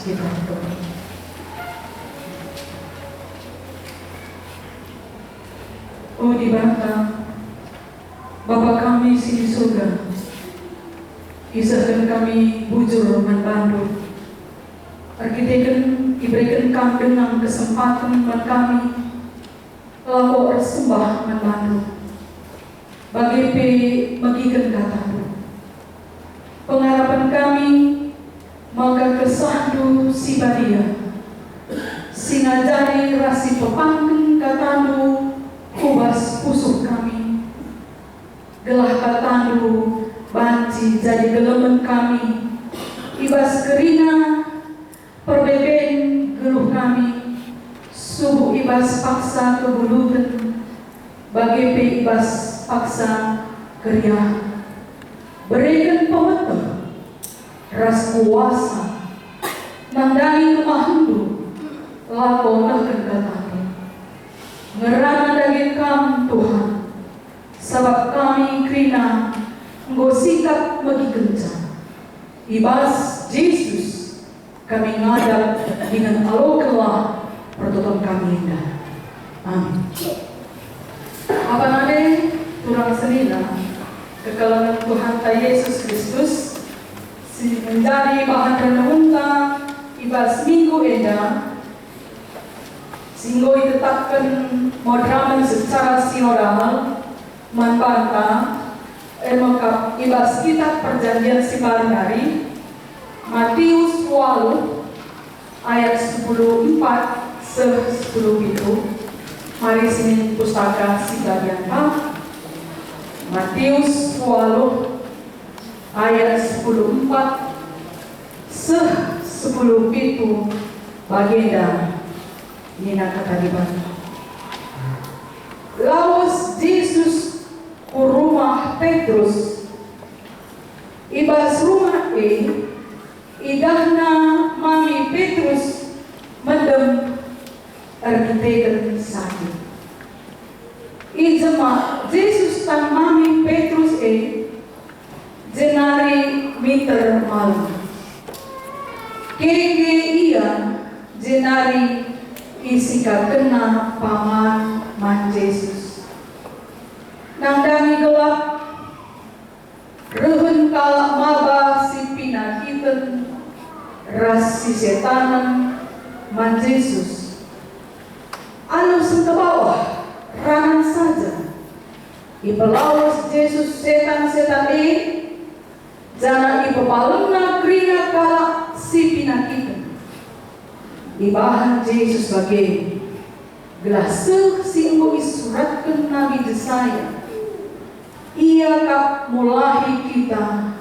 Kita berdoa. Oh dibantah Bapa kami di surga, kisahkan kami bujur membantu. Arkiteken diberikan kami dengan kesempatan kami lalu sembah membantu. Bagikan katamu. Pengharapan kami maka kesandu si badia. Singajari rasi pepangken katamu kubas pusuh kami. Gelah katamu banci jadi gelemen kami. Ibas kerina perbeben geluh kami. Subuh ibas paksa kebulutan. Bagi ibas paksa kerja. Berikan pemetah ras kuasa nandangi kemahandu lakonakan katamu. Ngerana daging kami Tuhan, sebab kami krina nggo sikap bagi kencang. Ibas Yesus kami ngadap dengan alokelah pertolongan kami indah. Amin. Apa nade turang senina kekalangan Tuhan Yesus Kristus menjadi bahan renungan ibas minggu eda sehingga ditetapkan moderamen secara sinodal membantah mengkap ibas kitab perjanjian si baru Matius 8 ayat 10:4 10 itu. Mari sini pustaka si bagian Matius 8 ayat 10:4 10 itu bagenda nina kata dibantu. Lawas Yesus ke rumah Petrus. Ibas rumah idahna mami Petrus mendem arkiteken sakit. Ijema Yesus tan mami Petrus jenari meter malam. Kege ia jenari isika kena paman man Yesus. Nangdangi gelap rehen kalak maba si pinakiten ras si setanan man Yesus. Anu ke bawah rangan saja. Ipelawas Yesus setan-setan jana ipepalena krina kalak si pinakiten. Ibahan Yesus sebagai gelas singgo isuratkan Nabi Yesaya. Ia kap mulahi kita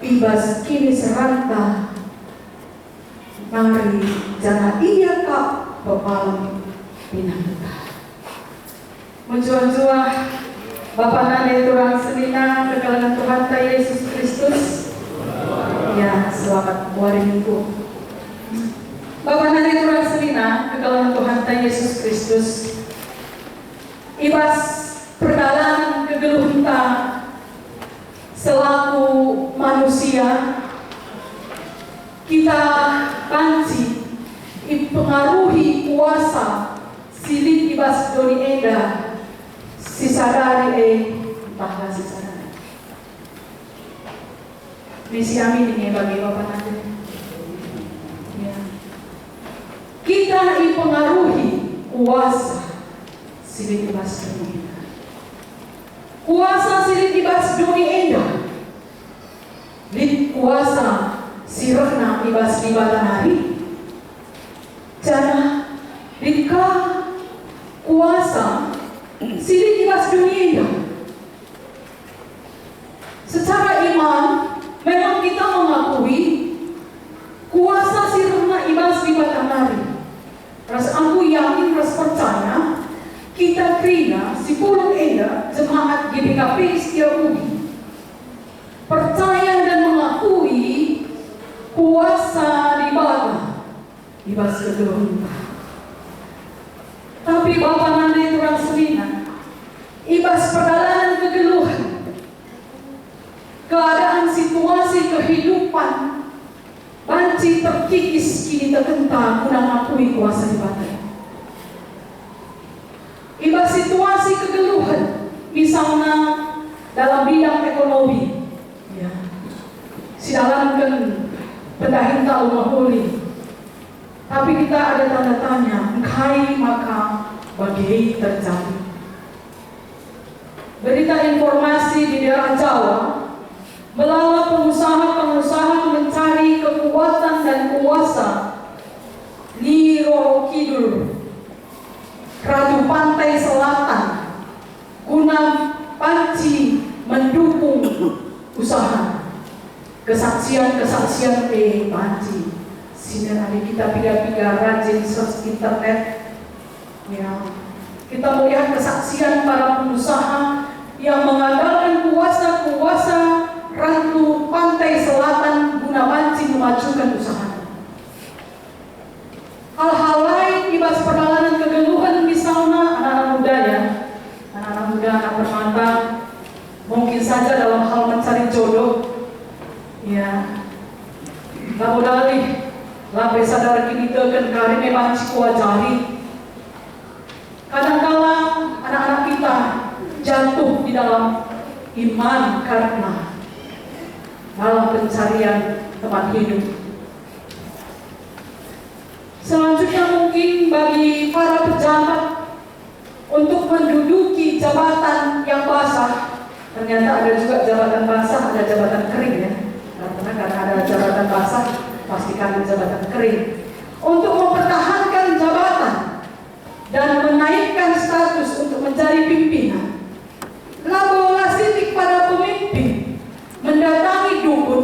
ibas kini seranta nari jana ia kap pepalang pinakita. Menjual-jual Bapak Nane turang senina kekalangan Tuhan Yesus Kristus. Ya, selamat hari Minggu. Bapak Nane turang senina kekalangan Tuhan Yesus Kristus. Ibas perjalanan kegeluhta selaku manusia kita banci pengaruhi kuasa silih ibas doni eda sisadari entahlah sisadari. Misi amin ini bagi Bapak nanti. Ya. Kita dipengaruhi kuasa silih ibas doni eda. Kuasa silih ibas doni eda. Lid kuasa sirahna ibas libatanari. Jana dika kuasa silih ibas dunia. Secara iman memang kita mengakui kuasa sirahna ibas libatanari. Ras aku yakin, ras percaya kita krina si pulung enda jemaat GPKP Setiabudi percaya dan mengakui kuasa ibas kegeluhunta. Tapi Bapak nanti turang selina ibas perjalanan kegeluhan, keadaan situasi kehidupan banci terkikis kita kentang guna mengakui kuasa di batin. Iba situasi kegeluhan, misalnya dalam bidang ekonomi, ya, si dalam kan pendahinta rumah huli, tapi kita ada tanda tanya, kai maka bagi terjadi. Berita informasi di daerah Jawa, melalui pengusaha-pengusaha mencari kekuatan dan kuasa di Roro Kidul, Ratu Pantai Selatan, guna panci mendukung usaha. Kesaksian panci. Sini ada kita piga-piga rajin search internet. Ya. Kita melihat kesaksian para pengusaha yang mengandalkan kuasa-kuasa Ratu Pantai Selatan guna panci memajukan usaha. Hal-hal lain ibas perjalanan kegeluhan, misalnya anak-anak muda ya, anak-anak muda, anak permata, mungkin saja dalam hal mencari jodoh, ya, nggak modal nih, lah sadar kini tekan kari memang cikuajari. Kadang-kala anak-anak kita jatuh di dalam iman karena dalam pencarian tempat hidup. Selanjutnya mungkin bagi para pejabat untuk menduduki jabatan yang basah. Ternyata ada juga jabatan basah, ada jabatan kering ya. Karena ada jabatan basah, pastikan jabatan kering. Untuk mempertahankan jabatan dan menaikkan status untuk menjadi pimpinan. Laborasi pada pemimpin mendatangi dukun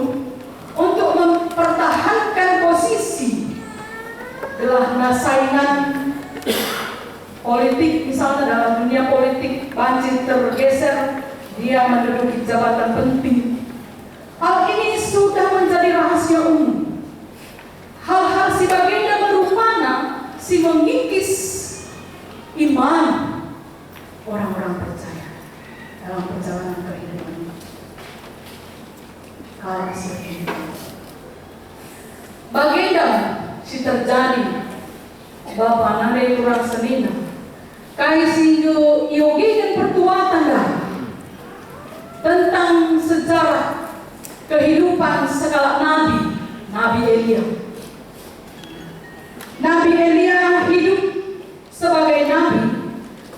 untuk mempertahankan posisi. Gelahna saingan politik, misalnya dalam dunia politik banjir tergeser, dia menduduki jabatan penting. Hal ini sudah menjadi rahasia umum. Hal-hal si baginda merupana si mengikis iman orang-orang percaya dalam perjalanan kehidupan. Kalau seperti ini, baginda si terjadi Bapak nare kurang senina kai singgo yogi dan pertuatan dah tentang sejarah kehidupan segala Nabi Elia. Nabi Elia hidup sebagai nabi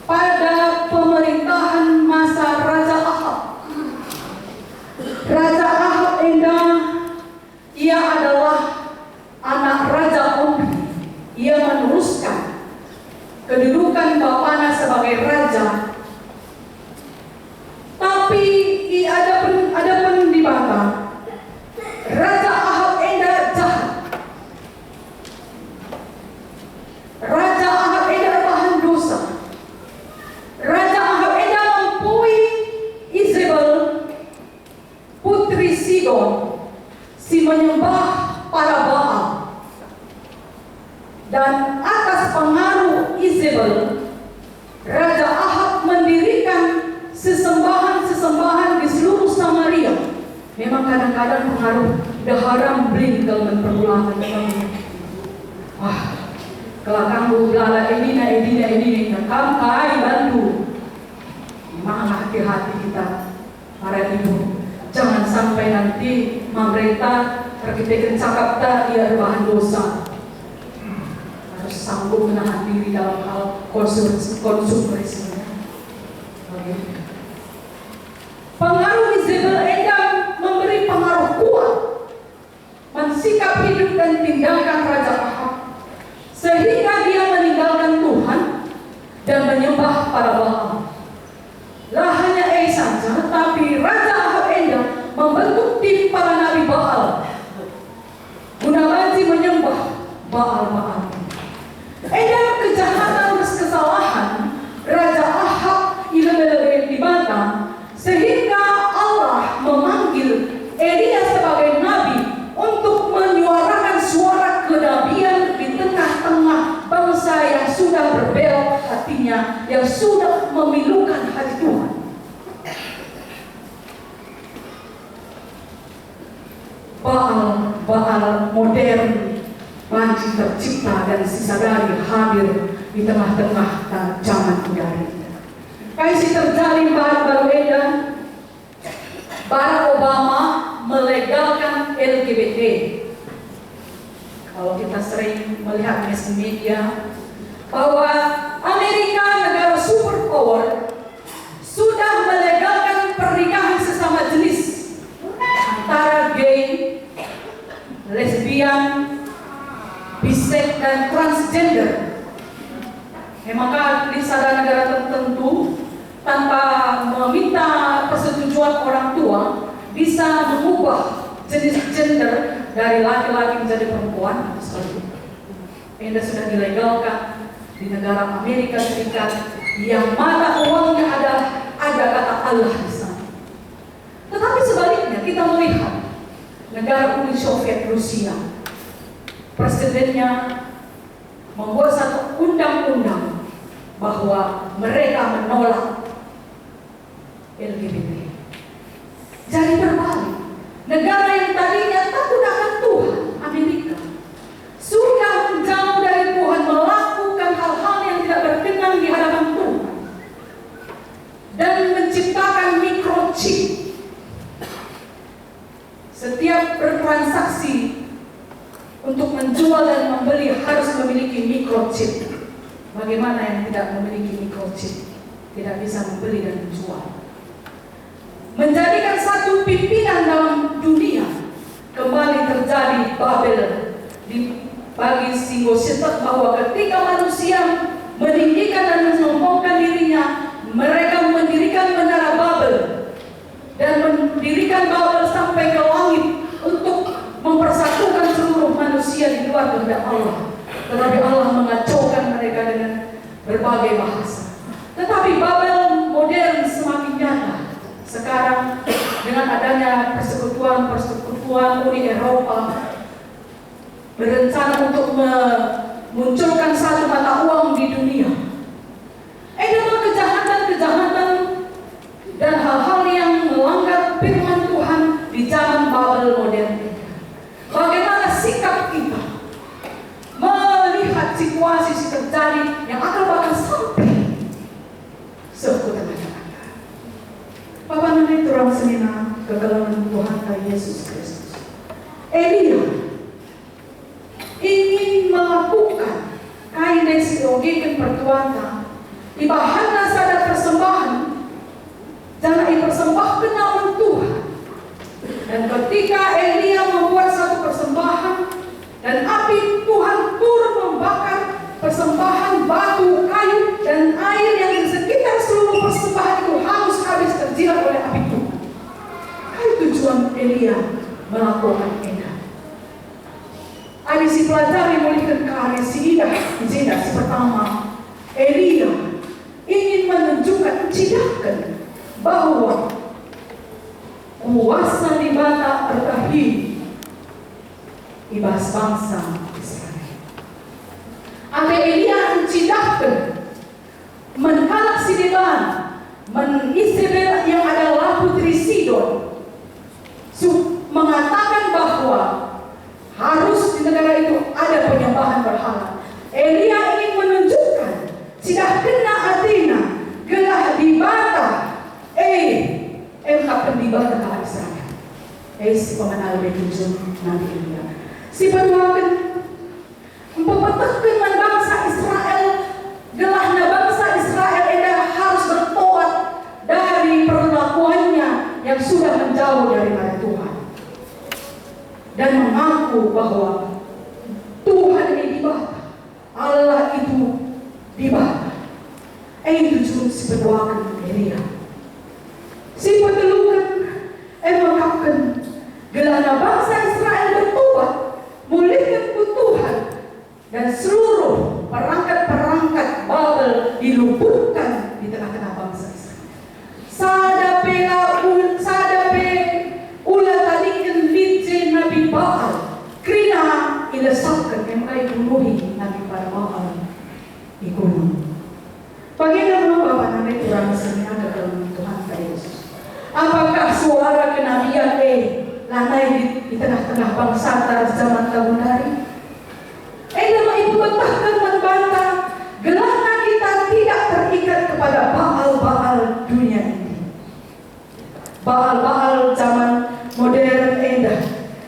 pada pemerintahan masa Raja Ahab. Raja Ahab endah, ia adalah anak Raja Omri. Ia meneruskan kedudukan bapaknya sebagai raja. Tapi ada pun di Batam, Raja Ahab endah jahat. Raja Ahab endah bahan dosa. Raja Ahab endah mempui Izebel, putri Sidon, si menyembah para Baal. Dan atas pengaruh Izebel, Raja Ahab mendirikan sesembahan-sesembahan di seluruh Samaria. Memang kadang-kadang pengaruh daharam bring dalam perbulangan teman-teman. Kelakang lala ini kam kai bantu. Memang hati-hati kita para ibu. Jangan sampai nanti pemerintah terkita cakap tak ia bahan dosa. Harus sanggup menahan diri dalam hal konsumerisme. Pengaruh Izebel endah memberi pengaruh kuat mensikap hidup dan tindakan Raja Ahab, sehingga dia meninggalkan Tuhan dan menyembah para Baal. Lah hanya saja, tapi Raja Ahab endah membentuk tim para nabi Baal guna lagi menyembah Baal. Endah kejahatan dan kesalahan Raja Ahab ilmu di Batam, sehingga Allah memanggil Elia sebagai nabi untuk menyuarakan suara kenabian di tengah-tengah bangsa yang sudah berbelok hatinya, yang sudah memilukan hati Tuhan. Baal modern, anjing tercipta dan disadari hadir di tengah-tengah zaman modern. Kasih terjalin baru edan, Barack Obama melegalkan LGBT. Kalau kita sering melihat media bahwa Amerika, negara superpower, sudah melegalkan pernikahan sesama jenis antara gay, lesbian, bisex, dan transgender. Maka di negara tertentu tanpa meminta persetujuan orang tua bisa mengubah jenis gender dari laki-laki menjadi perempuan. Ini sudah dilegalkan di negara Amerika Serikat yang mata uangnya ada kata Allah di sana. Tetapi sebaliknya kita melihat negara Uni Soviet Rusia, presidennya membuat satu undang-undang bahwa mereka menolak LGBT. Jadi berbalik, negara yang tadinya takut akan Tuhan, Amerika, sudah menjauh dari Tuhan, melakukan hal-hal yang tidak berkenan di hadapan Tuhan, dan menciptakan microchip. Setiap bertransaksi untuk menjual dan membeli harus memiliki microchip. Bagaimana yang tidak memiliki microchip tidak bisa membeli dan menjual? Menjadikan satu pimpinan dalam dunia. Kembali terjadi Babel bagi si Gosipet, bahwa ketika manusia meninggikan dan menyombongkan dirinya, mereka mendirikan menara Babel dan mendirikan Babel sampai ke langit untuk mempersatukan seluruh manusia di luar kehendak Allah. Tetapi Allah mengacaukan mereka dengan berbagai bahasa. Tetapi Babel modern semakin nyata. Sekarang dengan adanya persekutuan Uni Eropa berencana untuk memunculkan satu mata uang di dunia. Dengan kejahatan-kejahatan dan hal-hal yang melanggar firman Tuhan di zaman Babel modern. Bagaimana sikap kita melihat situasi terjadi yang akan bahkan sampai sekutu tengah. Bapak nanti turang semina kegelapan Tuhan Yesus Kristus. Elia ingin melakukan kain desilogikan pertuatan ibahanna sadar persembahan dan persembahkan nama Tuhan. Dan ketika Elia membuat satu persembahan dan api Tuhan turun membakar persembahan batu, kayu, dan air yang di sekitar seluruh persembahan itu hangus habis terjilat oleh api Tuhan. Itu tujuan Elia melakukan edan. Ada si pelajari melihat karya si Zida pertama. Elia ingin menunjukkan, cidahkan bahwa kuasa di mata bertahi ibas bangsa Israel. Ada Elia mencidahkan menkalak si Deban, Isabel yang adalah putri Sidon, mengatakan bahwa harus di negara itu ada penyembahan berhala. Elia ingin menunjukkan cidahkena Athena gelah di bata kapan di bata ke Israel. Si pemenang betujun Nabi Elia. Si berdoakan mempetekkan bangsa Israel, gelahnya bangsa Israel ini harus bertobat dari perlakuannya yang sudah menjauh daripada Tuhan dan mengaku bahwa Tuhan ini di bawah, Allah itu di bawah. Itu juga si berdoakan Elia. Si petelukan mengatakan gelahnya bangsa Israel bertobat, mulihkan Tuhan, dan seluruh perangkat-perangkat Babel dilumpuhkan di tengah-tengah bangsa Israel. Sadape ulah tadikan lidje Nabi Baal, krina ilasakan yang bunuhi Nabi Baal di gunung. Bagaimana Bapak Nabi kurang semina ke dalam Tuhan Yesus? Apakah suara kenabian lanai di tengah-tengah bangsa pada zaman tahun hari? membantahkan membantah. Gelana kita tidak terikat kepada Baal-Baal dunia ini. Baal-Baal zaman modern endah.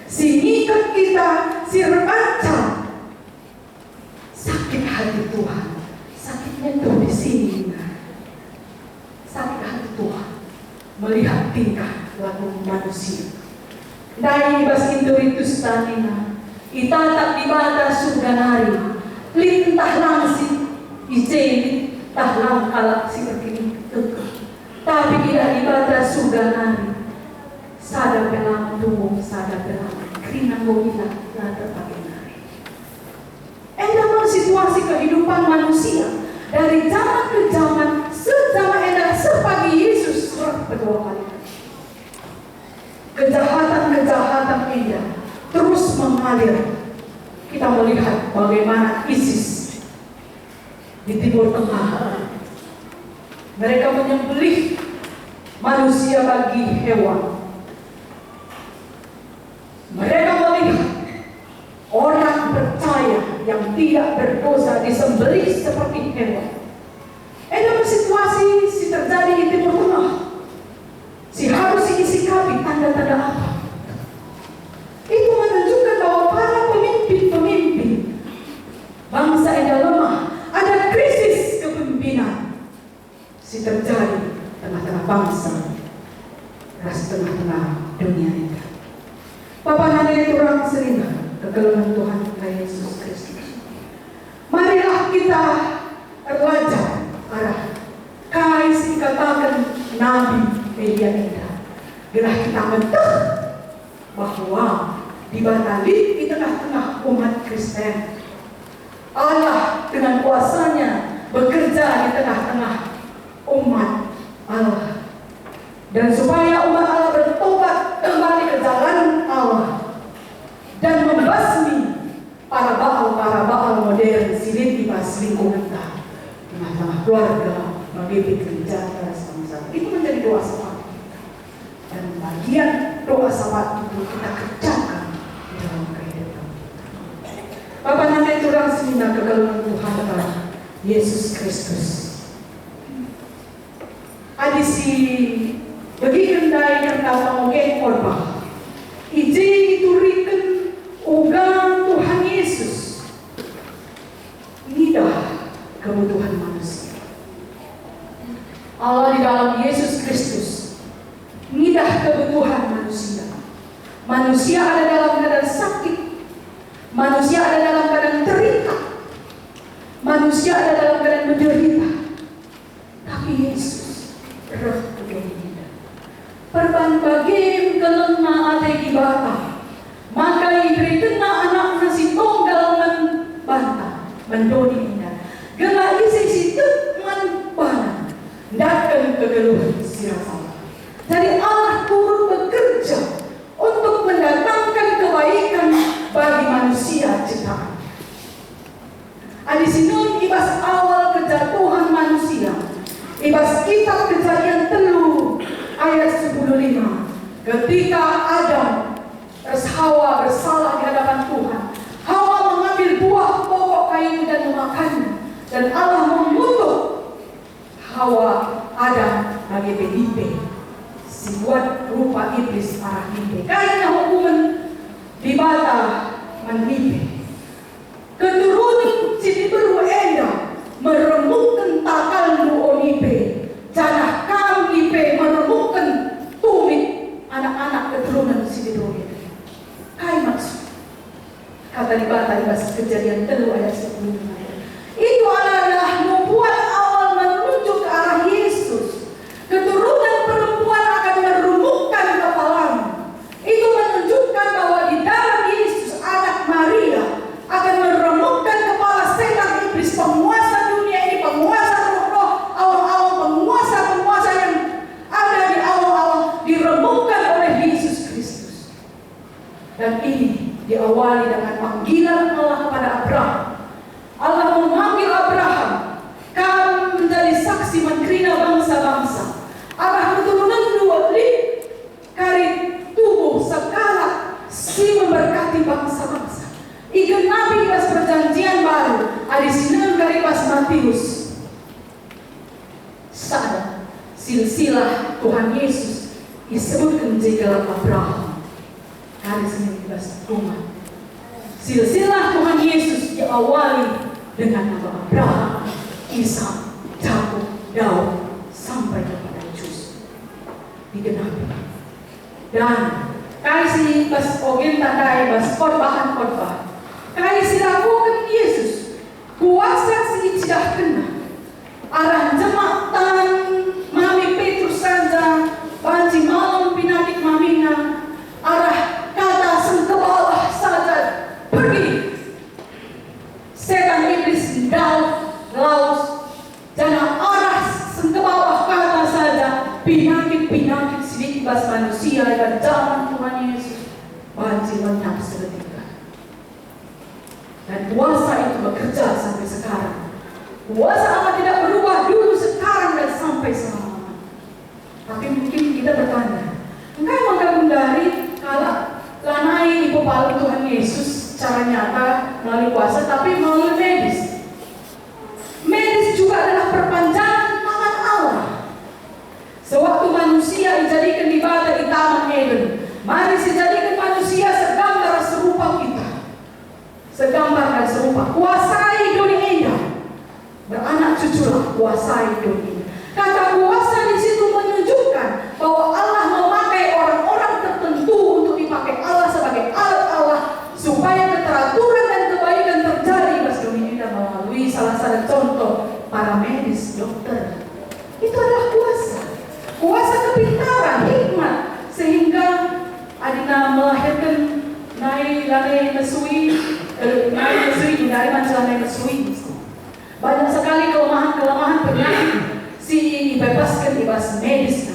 Si ngikat kita, si rebancang. Sakit hati Tuhan. Sakitnya tuh di sini. Sakit hati Tuhan melihat tingkah laku manusia. Dai bas inturitus tanina, itatak di mata suganari, lintah langsi, ijeli tahlang kalak si berkini teka. Tapi tidak di mata suganari, sada belang tumbuh, sada belang kerinang gomila lada pagenari. Dalam situasi kehidupan manusia dari zaman ke zaman, sejama enak sepagi Yesus surat kedua kali. Kejahatan-kejahatan indah terus mengalir. Kita melihat bagaimana ISIS di Timur Tengah. Mereka menyembelih manusia bagi hewan. Mereka melihat orang percaya yang tidak berdosa disembelih seperti hewan. Dalam situasi terjadi di Timur Tengah, harus disikapi tanda-tanda apa? Itu menunjukkan bahwa para pemimpin bangsa yang lemah, ada krisis kepemimpinan terjadi tengah-tengah bangsa, tengah-tengah dunia ini. Bapak nanti orang sering kegeluhan Tuhan kita Yesus Kristus. Marilah kita belajar arah kasih katakan Nabi Elia Indah. Gelah kita mentah bahwa dibatali di tengah-tengah umat Kristen. Allah dengan kuasanya bekerja di tengah-tengah umat Allah. Dan supaya umat Allah bertobat kembali ke jalan Allah dan membasmi para baal modern silih di lingkungan tengah-tengah keluarga, membimbing gereja sama-sama. Itu menjadi doa sahabat. Dan bagian doa sahabat itu kita kerjakan di dalam kehidupan. Bapak nanti curang semina kegeluhan Tuhan Yesus Kristus. Adisi bagi kendai kerta pangogeng korban. Iji iturikan ugang Tuhan Yesus. Inilah kebutuhan manusia. Allah di dalam Yesus Kristus inilah kebutuhan manusia. Manusia ada dalam keadaan sakit. Manusia ada dalam keadaan terikat. Manusia ada dalam keadaan menderita. Tapi Yesus roh begini. Perban bagim kelena ate ibata. Maka ibri kena anak nasi tonggal membantah. Mendoni indah. Gelah isi situ manpana. Datang kegeluhan sirasama. Jadi Allah turut bekerja untuk mendatangkan kebaikan bagi manusia ciptaan. Di sini ibas awal kejatuhan manusia. Ibas kitab Kejadian 3 ayat 10:5. Ketika Adam terus Hawa bersalah di hadapan Tuhan, Hawa mengambil buah pokok kayu dan memakannya, dan Allah mengutuk Hawa Adam bagi PDP. Buat rupa iblis arah mimpi. Karena hukuman dibata menimpi. Keturunan sini beru enda meremukkan takal lu onipe. Janah kam ipe meremukkan tumit anak-anak keturunan sini beru enda. Kai maksud kata dibata di bahasa Kejadian 3 ayat 10. Itu adalah membuat awal menuju ke arah Yesus. Keturunan perempuan akan merumukkan kepalanya. Itu menunjukkan bahwa di dalam Yesus anak Maria akan meremukkan kepala setan iblis, penguasa dunia ini, penguasa roh-roh, awal-awal penguasa-penguasa yang ada di awal-awal diremukkan oleh Yesus Kristus. Dan ini diawali dengan panggilan Allah kepada Abraham. Allah memanggil Abraham, Ada sinan dari pas Matius. Sada silsilah Tuhan Yesus disebutkan juga Abraham. Ada sinan di pas rumah. Silsilah Tuhan Yesus diawali dengan nama Abraham, Ishak, Yakub, Daud sampai kepada Yesus. Digenapi. Dan kasih pas ogen tandai pas korban. Kasih lakukan Yesus. Kuasa si tidak kena. Arah jemaatan mami Petrus saja. Banci malam pinakit mamina. Arah kata sengkebawah saja. Pergi. Setan iblis laus. Jangan arah sengkebawah kata saja. Pinakit sedikit bas manusia dan zaman Tuhan Yesus. Banci lenyap seketika. Dan kuasa itu bekerja sampai sekarang. Kuasa Allah tidak berubah dulu, sekarang, dan sampai selama. Tapi mungkin kita bertanya, engkau menggabungari kalau lanai di pepalu Tuhan Yesus secara nyata melalui kuasa, tapi melalui medis. Medis juga adalah perpanjangan tangan Allah. Sewaktu manusia dijadikan di bata di Taman Eden, mari dijadikan manusia segambar serupa kita. Segambar dan serupa. Kuasai dunia indah. Beranak cuculah kuasai dunia. Kata kuasa di situ menunjukkan bahwa Allah memakai orang-orang tertentu untuk dipakai Allah sebagai alat Allah supaya keteraturan dan kebaikan terjadi di dunia indah melalui salah satu contoh para medis, dokter. Itu adalah kuasa. Kuasa kepintaran, hikmat, sehingga adina melahirkan nai mesui dari majalah mesui. Banyak sekali kelemahan penyakit si dibebaskan di bas medis.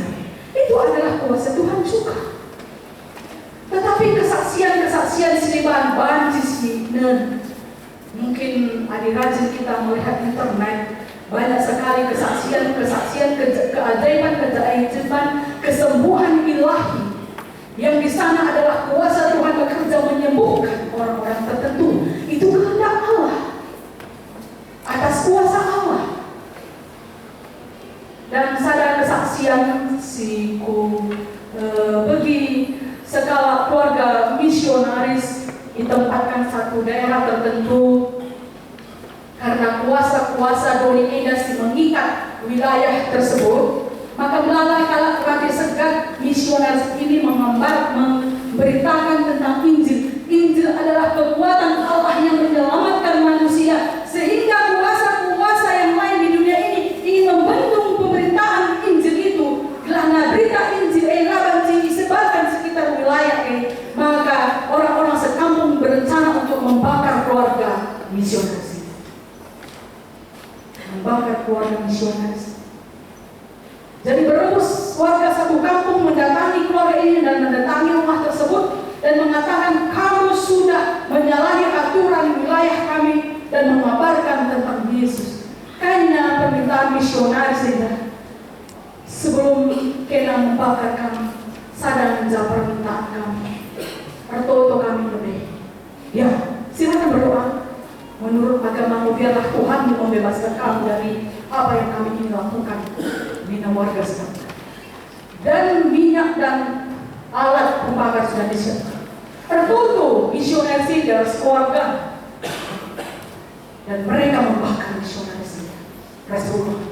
Itu adalah kuasa Tuhan juga. Tetapi kesaksian seliban bancis mungkin adik rajin kita melihat internet, banyak sekali kesaksian keajaiban, kesembuhan ilahi. Yang di sana adalah kuasa Tuhan bekerja menyembuhkan orang-orang tertentu. Itu kehendak Allah. Atas kuasa Allah. Dan sadar kesaksian bagi skala keluarga misionaris ditempatkan satu daerah tertentu karena kuasa-kuasa Doni Edas mengikat wilayah tersebut. Maka melalui Radio Segat misionaris ini memberitakan tentang Injil. Injil adalah kekuatan Allah yang menyelamatkan manusia, sehingga kuasa-kuasa yang lain di dunia ini ingin membendung pemberitaan Injil itu. Karena berita Injil disebarkan sekitar wilayah ini, maka orang-orang sekampung berencana untuk membakar keluarga misionaris. Membakar keluarga misionaris. Jadi berebus warga satu kampung mendatangi keluarga ini dan mendatangi rumah tersebut dan mengatakan, kamu sudah menyalahi aturan wilayah kami dan mengabarkan tentang Yesus. Karena permintaan misionaris saja. Sebelum kena membakar kami, sadar menjawab permintaan kami. Arto kami lebih. Ya, silakan berdoa. Menurut agamamu, biarlah Tuhan membebaskan kamu dari apa yang kami ingin lakukan. Bina warga sekarang. Dan minyak dan alat pembakar sudah disiapkan. Tertutup misionaris dari keluarga. Dan mereka membakar misionaris Rasulullah.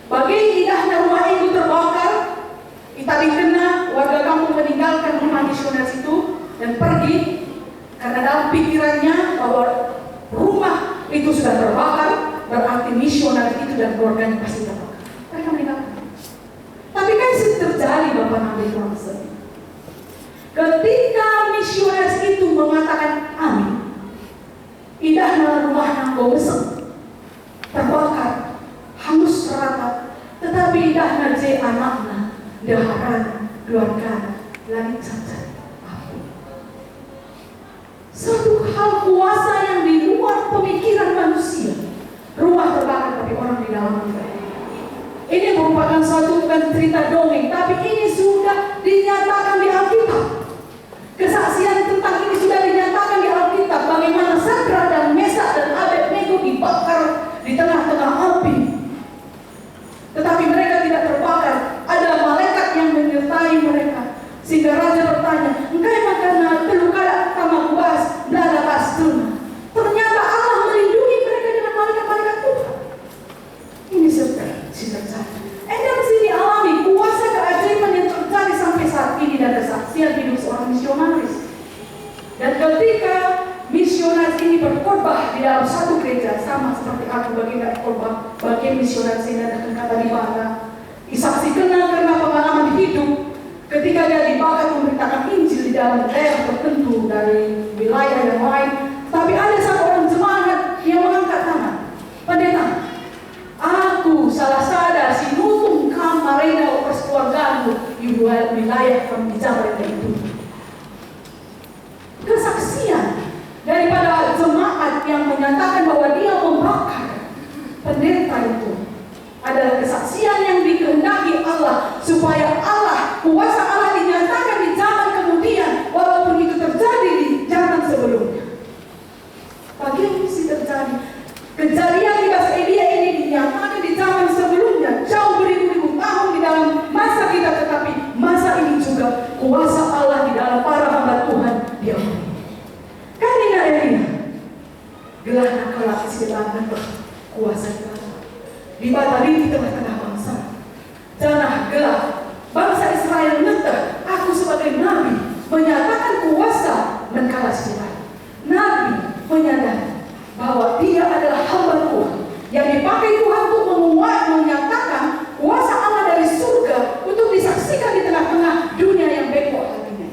Bagi indahnya rumah itu terbakar, kita dikena warga kampung meninggalkan rumah misionaris itu dan pergi karena dalam pikirannya bahwa rumah itu sudah terbakar, berarti misionaris itu dan keluarganya pasti terbakar. Mereka meninggalkan. Tapi kan terjadi Bapak Nabi Tuhan. Ketika misionaris itu mengatakan amin, indahnya rumah nanggo besar terbakar, hangus rata, tetapi indahnya je anaknya, daharan, keluarga, langit saja. Satu hal kuasa yang di luar pemikiran manusia. Rumah terbakar tapi orang di dalam tidak. Ini merupakan suatu bukan cerita dongeng, tapi ini sudah dinyatakan di Alkitab. Kesaksian tentang ini sudah dinyatakan di Alkitab. Bagaimana Sadrak dan Mesak dan Abednego dibakar dalam satu gereja sama seperti aku bagian dari korban, bagian misioner sehingga dengan kata di mana disaksikan karena pengalaman hidup ketika dia dibakar memberitakan Injil di dalam daerah tertentu dari wilayah yang lain. Tapi ada satu orang jemaat yang mengangkat tangan, pendeta, aku salah sadar si nutung kam marina perskeluargaanmu di wilayah kami bicara itu. Kesaksian daripada jemaat yang menyatakan bahwa dia membakar pendeta itu adalah kesaksian yang dikehendaki Allah, supaya Allah, kuasa Allah dinyatakan di zaman kemudian walaupun itu terjadi di zaman sebelumnya. Pagi ini sih terjadi kejadian di Bas Elia ini dinyatakan di zaman sebelumnya jauh beribu-ribu tahun di dalam masa kita, tetapi masa ini juga kuasa Allah di dalam para hamba Tuhan diakui. Karena Elia gelar nakal silangan kuasa Allah di batali di tengah-tengah bangsa. Jangan gelar bangsa Israel ngetah aku sebagai nabi menyatakan kuasa dan kalasilan. Nabi menyadari bahwa dia adalah hamba Tuhan yang dipakai Tuhan untuk menyatakan kuasa Allah dari surga untuk disaksikan di tengah-tengah dunia yang bengkok hatinya.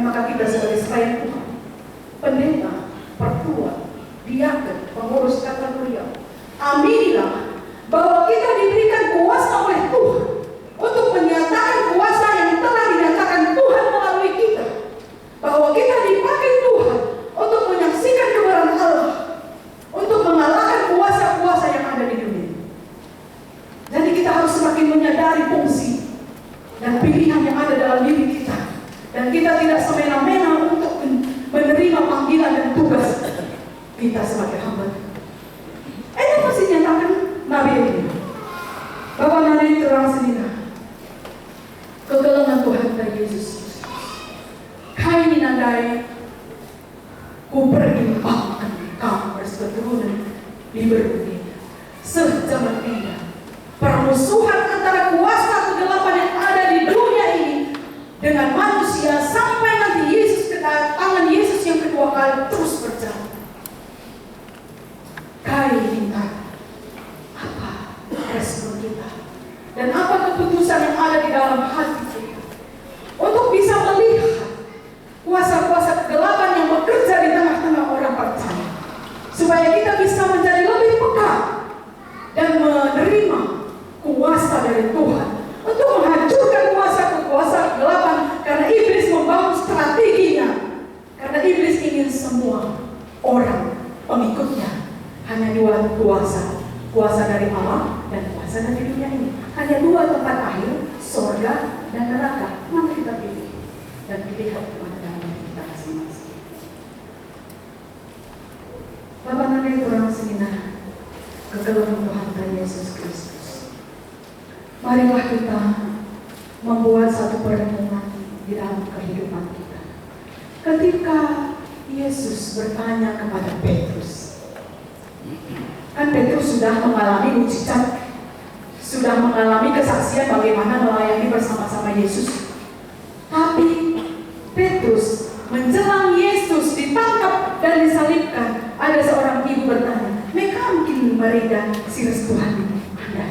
Maka kita sebagai selain Tuhan, pendeta, pertua, diaken, pengurus kategori, aminilah bahwa kita diberikan kuasa oleh Tuhan untuk menyatakan kuasa yang telah dinyatakan Tuhan melalui kita, bahwa kita dipakai Tuhan untuk menyaksikan kebenaran Allah, untuk mengalahkan kuasa-kuasa yang ada di dunia. Jadi kita harus semakin menyadari fungsi dan pilihan yang ada dalam diri kita, dan kita tidak semena-mena untuk menerima panggilan dan tugas kita sebagai hamba. Ini masih nyatakan Nabi ini bahwa Nabi terang sendiri kegelangan Tuhan dari Yesus. Kaini nandai ku pergi bahkan kamu berseturunan di berdunia. Sejaman ini permusuhan antara kuasa kegelapan yang ada di dunia ini dengan manusia sampai nanti Yesus kedatangan Yesus yang kedua kali terus berjalan. Kali minta apa respon kita dan apa keputusan yang ada di dalam hati kita untuk bisa melihat kuasa-kuasa kegelapan yang bekerja di tengah-tengah orang percaya, supaya kita bisa menjadi lebih peka dan menerima kuasa dari Tuhan untuk menghancurkan kuasa-kuasa kegelapan, karena iblis membangun strateginya, karena iblis ingin semua orang pengikutnya hanya dua kuasa dari Allah dan kuasa dari dunia ini. Hanya dua tempat akhir, surga dan neraka. Mana kita pilih? Dan pilihan Tuhan dalam kita masing-masing. Bapak Nanda kurang semina kegelangan Tuhan dan Yesus Kristus. Marilah kita membuat satu perenungan di dalam kehidupan kita. Ketika Yesus bertanya kepada Petrus, kan Petrus sudah mengalami mujizat, sudah mengalami kesaksian bagaimana melayani bersama-sama Yesus. Tapi Petrus menjelang Yesus ditangkap dan disalibkan, ada seorang ibu bertanya, "Mekam kini mereka siras Tuhan Anda?"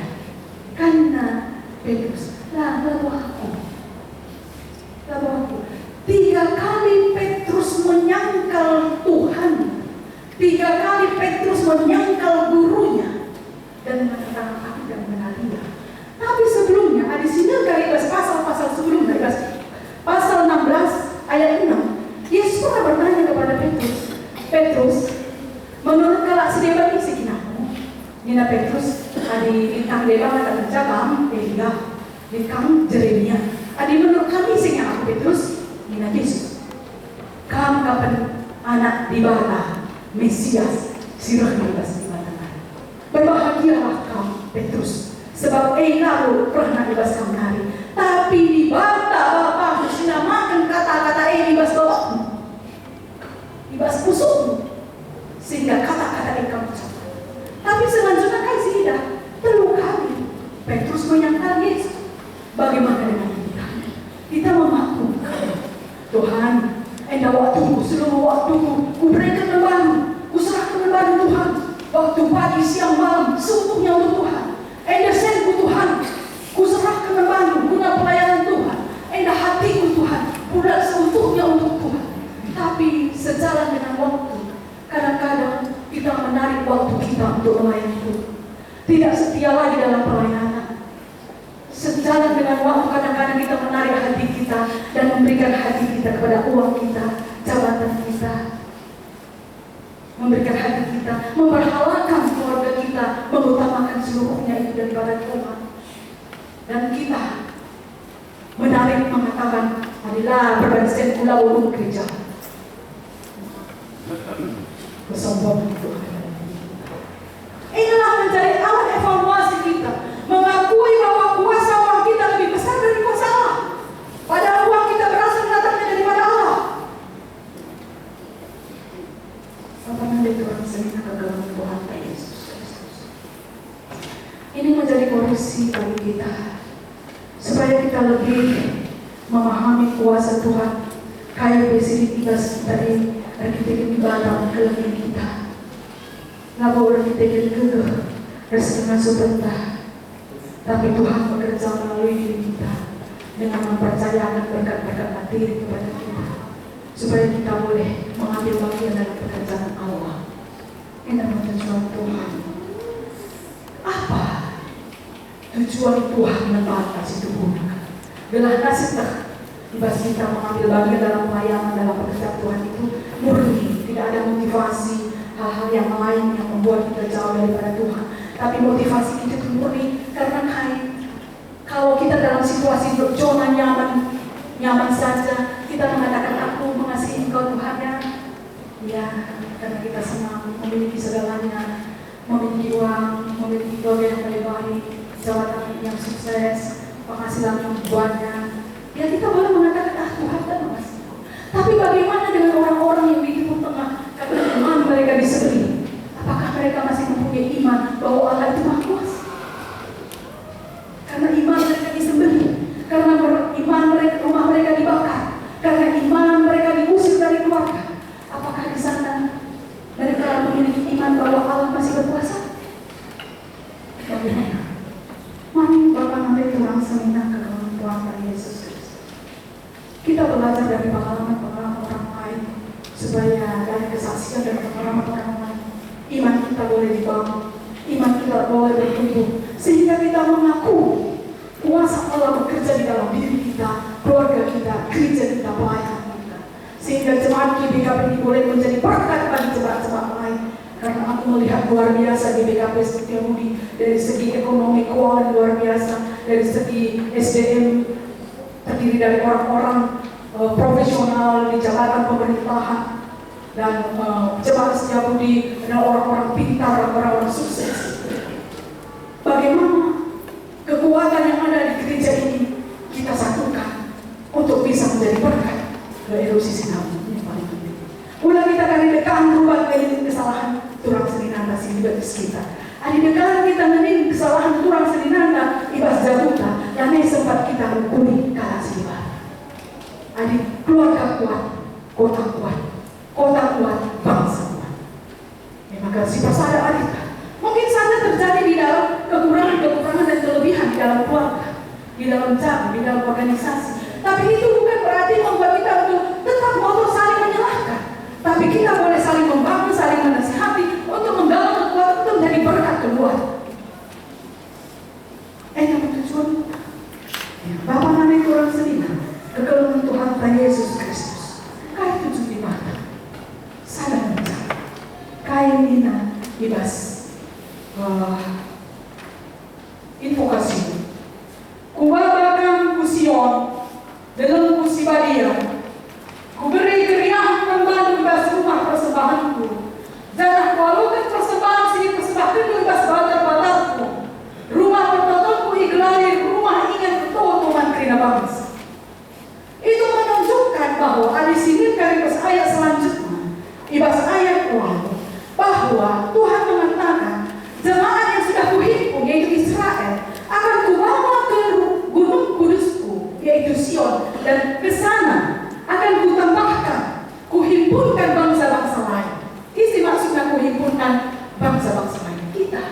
Karena Petrus, lalu aku. 3 kali Petrus menyangkal Tuhan, 3 kali Petrus menyangkal gurunya dan mengatakan aku dan benar dia. Tapi sebelumnya ada sini dari pasal-pasal sebelumnya, pasal 16 ayat 6, Yesus pernah bertanya kepada Petrus, "Petrus, menurut kalau sedeba isi kinamu, Nina Petrus, adi intang deba kata mencakam, Elia, dikam Jeremia, adi menurut kami sing yang aku Petrus, Nina Yesus, kam kapan anak dibata Mesias sirah bebas di mana-mana. Berbahagialah kamu Petrus, sebab engkau pernah bebas kamu hari, tapi dibata Bapakmu sinamakan kata-kata bebas bawahmu, bebas pusukmu, sehingga kata-kata engkau ucapkan. Tapi selanjutnya kan tidak 3 kali Petrus menyangkal Yesus. Bagaimana dengan kita? Kita memaklumkan Tuhan, endah waktuku, seluruh waktuku, ku berikan kembali, ku serahkan kembali waktu pagi, siang, malam, seutuhnya untuk Tuhan. Enda senku Tuhan, ku serahkan membantu guna pelayanan Tuhan. Enda hatiku Tuhan, budak seutuhnya untuk Tuhan. Tapi sejalan dengan waktu, kadang-kadang kita menarik waktu kita untuk melayani Tuhan. Tidak setia lagi dalam pelayanan. Sejalan dengan waktu, kadang-kadang kita menarik hati kita dan memberikan hati kita kepada uang kita, jabatan kita, memberikan hati kita, memperhalakan keluarga kita, mengutamakan seluruhnya itu daripada Tuhan. Dan kita menarik mengatakan, marilah berbanding pula ulung gereja. Kesombongan itu. Inilah menjadi alat evaluasi kita, mengakui bahwa kuasa uang kita lebih besar dari kuasa Allah. Padahal uang kita berasal datangnya daripada Allah. Apa nanti Tuhan sehingga kegelapan Tuhan Yesus Kristus. Ini menjadi koreksi bagi kita, supaya kita lebih memahami kuasa Tuhan. Kayak besi kita dari kita ibadah kelebihan kita. Nggak boleh kita gegeh resetengah sebentar. Tapi Tuhan bekerja melalui diri kita dengan mempercayakan berkat-berkat materi kepada kita, supaya kita boleh mengambil bagian dalam pekerjaan Allah. Ini adalah tujuan Tuhan. Apa tujuan Tuhan membatasi tubuh? Belah nasib Ibas kita mengambil bagian dalam pelayanan dalam pekerjaan Tuhan itu murni, tidak ada motivasi hal-hal yang lain yang membuat kita jauh daripada Tuhan. Tapi motivasi kita itu murni karena kalau kita dalam situasi zona nyaman saja, kita mengatakan aku mengasihi Engkau Tuhan ya, karena kita senang memiliki segalanya, memiliki uang, memiliki keluarga yang lebih baik, jabatan yang sukses, penghasilan yang banyak. Ya kita boleh mengatakan Tuhan dan mengasihi. Tapi bagaimana dengan orang-orang yang di timur tengah karena iman mereka disebeli? Apakah mereka masih mempunyai iman bahwa Allah itu Maha Kuasa? Karena iman mereka disembeli, karena iman mereka, rumah mereka dibakar, karena iman mereka diusir dari keluarga. Apakah di sana mereka memiliki iman bahwa Allah masih berkuasa? Bagaimana? Mari Bapak nanti Tuhan seminar ke dalam Tuhan Yesus Kristus. Kita belajar dari pengalaman-pengalaman orang lain, supaya dari kesaksian dan pengalaman orang lain, iman kita boleh dibangun, iman kita boleh bertumbuh, sehingga kita mengaku kuasa Allah bekerja di dalam diri kita, keluarga kita, gereja kita, pelayanan kita, sehingga jemaat GBKP ini boleh menjadi berkat bagi jemaat-jemaat lain. Karena aku melihat luar biasa di BKP Setiabudi, dari segi ekonomi keuangan luar biasa, dari segi SDM terdiri dari orang-orang profesional di jabatan pemerintahan, dan jemaat Setiabudi adalah orang-orang pintar, orang-orang sukses. Bagaimana kekuatan yang ada di gereja ini kita satukan untuk bisa menjadi berkat ke erosi sinau ini paling penting. Ulah kita kali dekan rubah kesalahan turang seninanda sini bagus kita. Adi dekan kita mening kesalahan turang seninanda ibas jatuhta yang sempat kita rukuni kalah sibar. Adi keluarga kuat, kota kuat, bangsa kuat. Maka si pasada adita mungkin saja terjadi di dalam kekurangan dan kelebihan di dalam keluarga, di dalam jam, di dalam organisasi. Tapi itu bukan berarti membuat kita untuk tetap mau saling menyalahkan. Tapi kita boleh saling membangun, saling menasihati untuk menggalang kekuatan untuk menjadi berkat keluar. Yang tujuan Bapak nanti kurang sedih kegeluhan Tuhan Yesus Kristus. Kaya tujuh di mata, sadar mencari. Kaya nina ibas invokasi. Kubabakan kusion dalam kusibadia. Kuberi keriahan membantu ibas rumah persembahanku. Jangan kualukan persembahan sini persembahkan ibas batar-batarku. Rumah pertotonku igelari rumah ingat ketua Tuhan kerina bangsa. Itu menunjukkan bahwa ada sini ibas ayat selanjutnya. Ibas ayat bahwa Tuhan mengatakan jemaat yang sudah kuhimpun yaitu Israel akan kubawa ke gunung kudusku yaitu Sion, dan ke sana akan kutambahkan kuhimpunkan bangsa-bangsa lain. Isi maksudnya kuhimpunkan bangsa-bangsa lain. Kita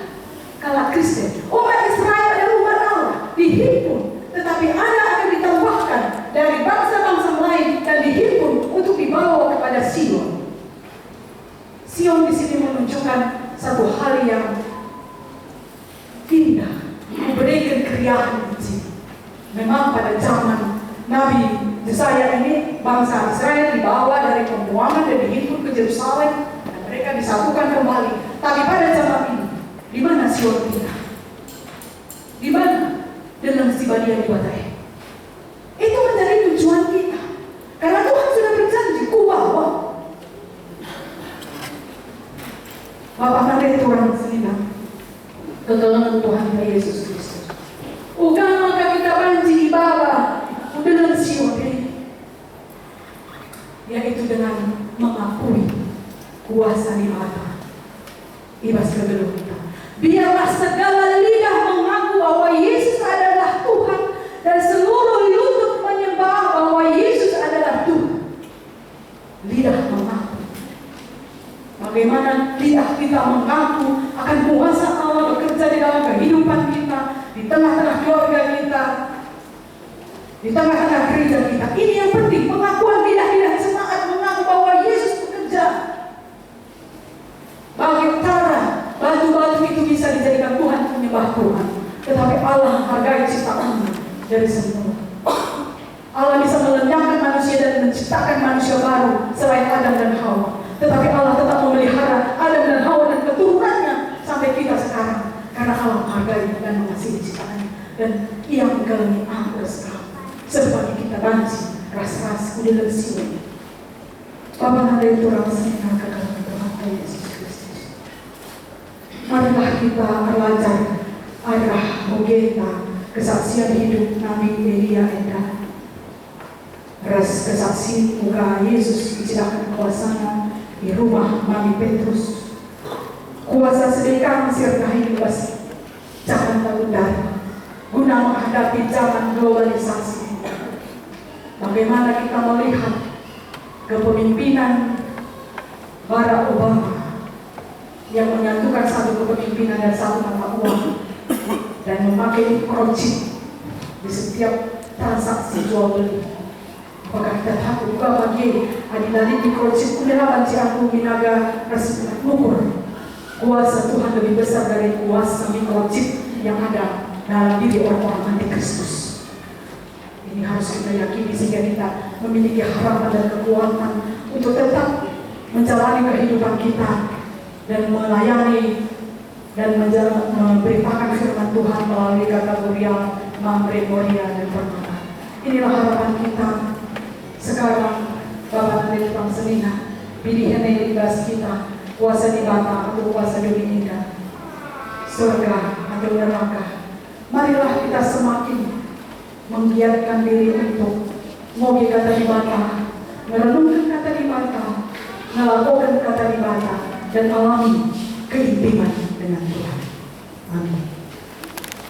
kalau Kristen, umat Israel adalah umat Allah, dihimpun, tetapi ada akan ditambahkan dari bangsa-bangsa lain dan dihimpun untuk dibawa kepada Sion. Sion di sini menunjukkan satu hal yang indah, memberikan keriahan di sini. Memang pada zaman Nabi Yesaya ini bangsa Israel dibawa dari pembuangan dan dihimpun ke Yerusalem dan mereka disatukan kembali. Tapi pada zaman ini, di mana Sion kita? Di mana? Dalam Sibadia di Batai. Itu menjadi tujuan kita. Karena Tuhan sudah berjanji, ku bawa. Bapak nanti Tuhan senang. Ketolongan Tuhan Yesus Kristus. Ugama kami tak banci bawa dalam Sion ini. Yaitu dengan mengakui kuasa di mata. Ibas kedua kita. Biarlah segala lidah mengaku bahwa Yesus adalah Tuhan dan seluruh lutut menyembah bahwa Yesus adalah Tuhan. Lidah mengaku. Bagaimana lidah kita mengaku akan kuasa Allah bekerja di dalam kehidupan kita, di tengah-tengah keluarga kita, di tengah-tengah gereja kita. Ini yang penting, pengakuan lidah-lidah semangat mengaku bahwa Yesus bekerja. Bagaimana batu-batu itu bisa dijadikan Tuhan, menyembah Tuhan. Tetapi Allah hargai ciptaannya dari semua. Allah bisa melenyapkan manusia dan menciptakan manusia baru selain Adam dan Hawa. Tetapi Allah tetap memelihara Adam dan Hawa dan keturunannya sampai kita sekarang. Karena Allah menghargai dan mengasihi ciptaannya. Dan Ia menggalangi ampun sekarang. Sebagai kita banci ras-ras kuda dan Sion. Bapak nanti itu rasanya kekalahan Tuhan Yesus. Marilah kita belajar arah Mogeta kesaksian hidup Nabi Elia Enda. Ras kesaksi muka Yesus diciptakan kuasanya di rumah Mami Petrus. Kuasa sedekah menyertai luas jangan terhindar guna menghadapi zaman globalisasi. Bagaimana kita melihat kepemimpinan Barack Obama yang menyatukan satu kepemimpinan dan satu mata uang dan memakai microchip di setiap transaksi jual beli. Apakah kita takut bagi adilali microchip kunirawan si aku minaga rasikat ukur kuasa Tuhan lebih besar dari kuasa microchip yang ada dalam diri orang-orang anti Kristus. Ini harus kita yakini sehingga kita memiliki harapan dan kekuatan untuk tetap menjalani kehidupan kita dan melayani dan memberitakan firman Tuhan melalui kata Burial, Memorial dan Permata. Inilah harapan kita sekarang. Bapak dari Bang Selina, pilihan yang dibahas kita, kuasa di bata atau kuasa dunia indah, surga atau neraka. Marilah kita semakin menggiatkan diri untuk ngopi kata di bata, merenungkan kata di bata, melakukan kata di bata, dan alami keintiman dengan Tuhan.